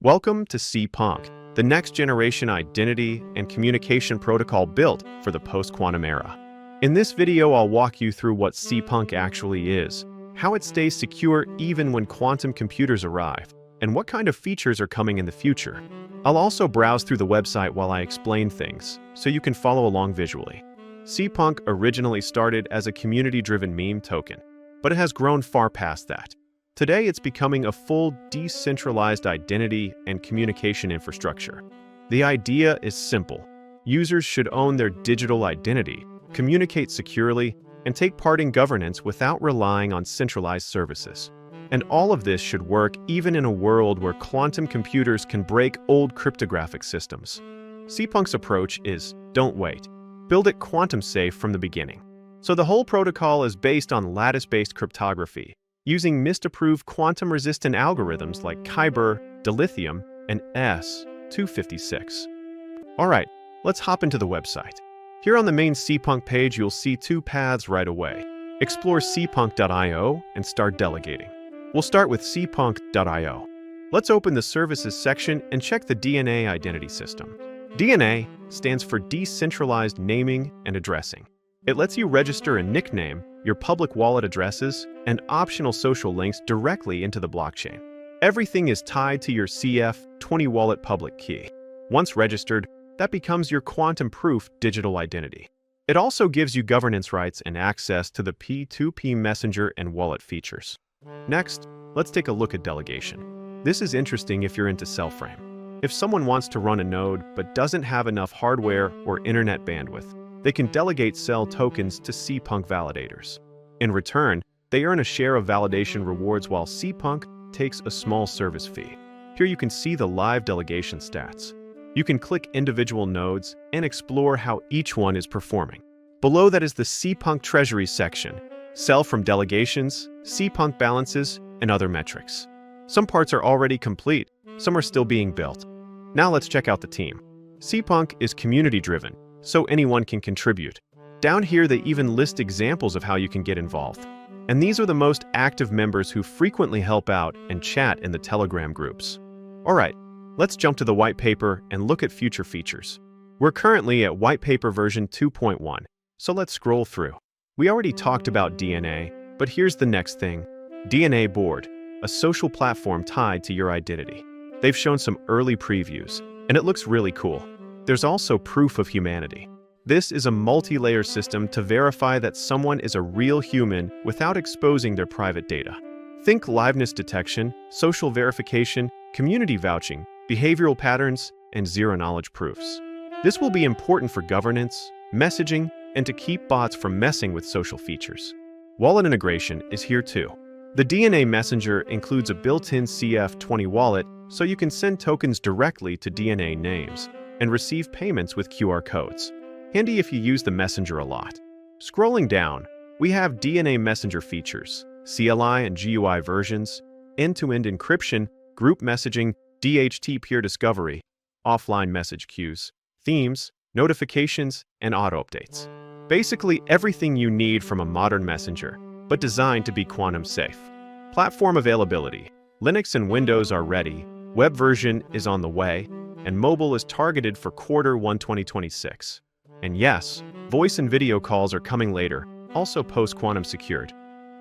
Welcome to CPUNK, the next-generation identity and communication protocol built for the post-quantum era. In this video, I'll walk you through what CPUNK actually is, how it stays secure even when quantum computers arrive, and what kind of features are coming in the future. I'll also browse through the website while I explain things, so you can follow along visually. CPUNK originally started as a community-driven meme token, but it has grown far past that. Today, it's becoming a full decentralized identity and communication infrastructure. The idea is simple. Users should own their digital identity, communicate securely, and take part in governance without relying on centralized services. And all of this should work even in a world where quantum computers can break old cryptographic systems. CPUNK's approach is, don't wait. Build it quantum safe from the beginning. So the whole protocol is based on lattice-based cryptography, using NIST-approved quantum-resistant algorithms like Kyber, dilithium, and S256. Alright, let's hop into the website. Here on the main CPUNK page, you'll see two paths right away. Explore cpunk.io and start delegating. We'll start with cpunk.io. Let's open the Services section and check the DNA identity system. DNA stands for Decentralized Naming and Addressing. It lets you register a nickname, your public wallet addresses, and optional social links directly into the blockchain. Everything is tied to your CF20 wallet public key. Once registered, that becomes your quantum-proof digital identity. It also gives you governance rights and access to the P2P messenger and wallet features. Next, let's take a look at delegation. This is interesting if you're into Cellframe. If someone wants to run a node but doesn't have enough hardware or internet bandwidth, they can delegate Cell tokens to CPUNK validators. In return, they earn a share of validation rewards while CPUNK takes a small service fee. Here you can see the live delegation stats. You can click individual nodes and explore how each one is performing. Below that is the CPUNK Treasury section. Sell from delegations, CPUNK balances, and other metrics. Some parts are already complete, some are still being built. Now let's check out the team. CPUNK is community-driven, so anyone can contribute. Down here, they even list examples of how you can get involved. And these are the most active members who frequently help out and chat in the Telegram groups. Alright, let's jump to the white paper and look at future features. We're currently at white paper version 2.1, so let's scroll through. We already talked about DNA, but here's the next thing. DNA Board, a social platform tied to your identity. They've shown some early previews, and it looks really cool. There's also Proof of Humanity. This is a multi-layer system to verify that someone is a real human without exposing their private data. Think liveness detection, social verification, community vouching, behavioral patterns, and zero-knowledge proofs. This will be important for governance, messaging, and to keep bots from messing with social features. Wallet integration is here too. The DNA-Messenger includes a built-in CF20 wallet, so you can send tokens directly to DNA names and receive payments with QR codes. Handy if you use the messenger a lot. Scrolling down, we have DNA-Messenger features, CLI and GUI versions, end-to-end encryption, group messaging, DHT peer discovery, offline message queues, themes, notifications, and auto-updates. Basically everything you need from a modern messenger, but designed to be quantum safe. Platform availability. Linux and Windows are ready, web version is on the way, and mobile is targeted for Q1 2026. And yes, voice and video calls are coming later, also post-quantum secured.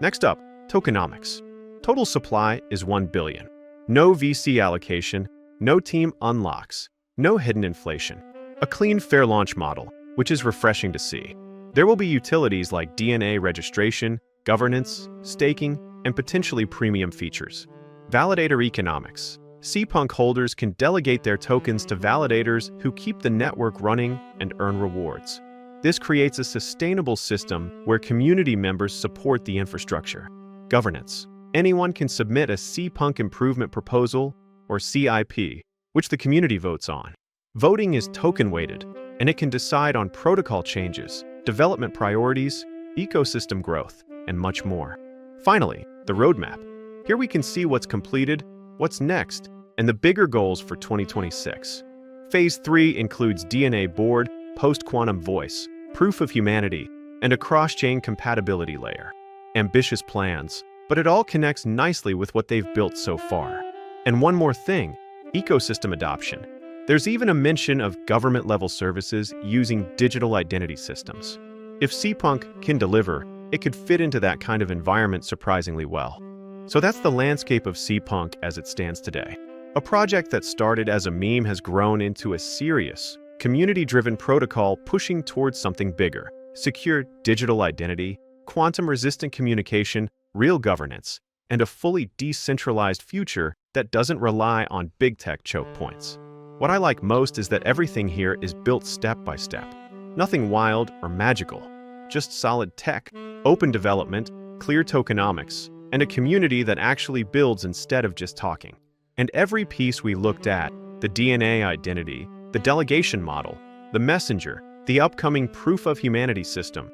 Next up, tokenomics. Total supply is 1 billion. No VC allocation, no team unlocks, no hidden inflation. A clean, fair launch model, which is refreshing to see. There will be utilities like DNA registration, governance, staking, and potentially premium features. Validator economics. CPUNK holders can delegate their tokens to validators who keep the network running and earn rewards. This creates a sustainable system where community members support the infrastructure. Governance. Anyone can submit a CPUNK improvement proposal, or CIP, which the community votes on. Voting is token-weighted, and it can decide on protocol changes, development priorities, ecosystem growth, and much more. Finally, the roadmap. Here we can see what's completed, what's next, and the bigger goals for 2026. Phase 3 includes DNA Board, post-quantum voice, Proof of Humanity, and a cross-chain compatibility layer. Ambitious plans, but it all connects nicely with what they've built so far. And one more thing, ecosystem adoption. There's even a mention of government-level services using digital identity systems. If CPUNK can deliver, it could fit into that kind of environment surprisingly well. So that's the landscape of CPUNK as it stands today. A project that started as a meme has grown into a serious, community-driven protocol pushing towards something bigger: secure digital identity, quantum-resistant communication, real governance, and a fully decentralized future that doesn't rely on big tech choke points. What I like most is that everything here is built step by step. Nothing wild or magical, just solid tech, open development, clear tokenomics, and a community that actually builds instead of just talking. And every piece we looked at, the DNA identity, the delegation model, the messenger, the upcoming proof of humanity system,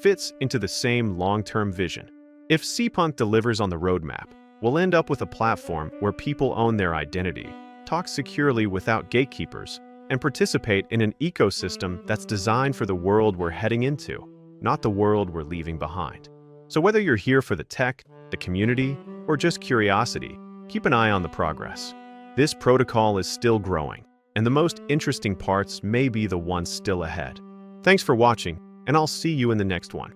fits into the same long-term vision. If CPUNK delivers on the roadmap, we'll end up with a platform where people own their identity, talk securely without gatekeepers, and participate in an ecosystem that's designed for the world we're heading into, not the world we're leaving behind. So whether you're here for the tech, the community, or just curiosity, keep an eye on the progress. This protocol is still growing, and the most interesting parts may be the ones still ahead. Thanks for watching, and I'll see you in the next one.